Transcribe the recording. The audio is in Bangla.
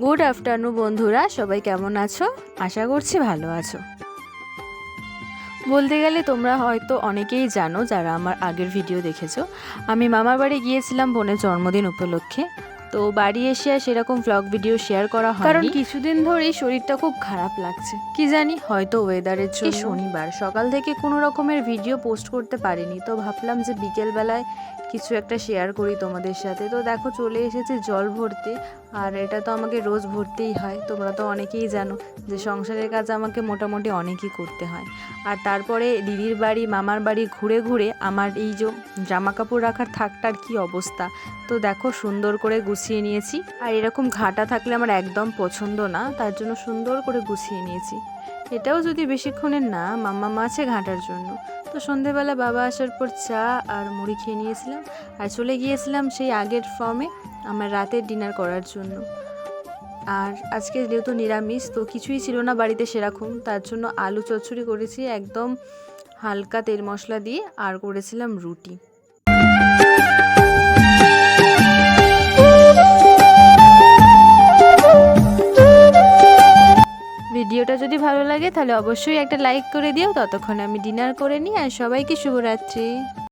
গুড আফটারনুন বন্ধুরা, সবাই কেমন আছো? আশা করছি ভালো আছো। বলতে গেলে তোমরা হয়তো অনেকেই জানো যারা আমার আগের ভিডিও দেখেছো। আমি মামার বাড়ি গিয়েছিলাম বোনের জন্মদিন উপলক্ষে। তো বাড়ি এসে আর সেরকম ভ্লগ ভিডিও শেয়ার করা হয়নি, কারণ কিছুদিন ধরেই শরীরটা খুব খারাপ লাগছে। কি জানি, হয়তো ওয়েদারের জন্য। শনিবার সকাল থেকে কোনো রকমের ভিডিও পোস্ট করতে পারিনি, তো ভাবলাম যে বিকেলবেলায় কিছু একটা শেয়ার করি তোমাদের সাথে। তো দেখো, চলে এসেছে জল ভরতে, আর এটা তো আমাকে রোজ ভরতেই হয়। তোমরা তো অনেকেই জানো যে সংসারের কাজ আমাকে মোটামুটি অনেকই করতে হয়। আর তারপরে দিদির বাড়ি মামার বাড়ি ঘুরে ঘুরে আমার এই যে জামা কাপড় রাখার থাকটার কি অবস্থা। তো দেখো, সুন্দর করে গুছিয়ে নিয়েছি। আর এরকম ঘাটা থাকলে আমার একদম পছন্দ না, তার জন্য সুন্দর করে গুছিয়ে নিয়েছি। এটাও যদি বেশিক্ষণের না, মামা মাছে ঘাটার জন্য। তো সন্ধেবেলা বাবা আসার পর চা আর মুড়ি খেয়ে নিয়েছিলাম, আর চলে গিয়েছিলাম সেই আগের ফর্মে আমার রাতের ডিনার করার জন্য। আর আজকে যেহেতু নিরামিষ, তো কিছুই ছিল না বাড়িতে সেরকম, তার জন্য আলু চচ্চড়ি করেছি একদম হালকা তেল মশলা দিয়ে, আর করেছিলাম রুটি। ভিডিওটা যদি ভালো লাগে তাহলে অবশ্যই একটা লাইক করে দিও। ততক্ষণে আমি ডিনার করে নিই, আর সবাইকে শুভরাত্রি।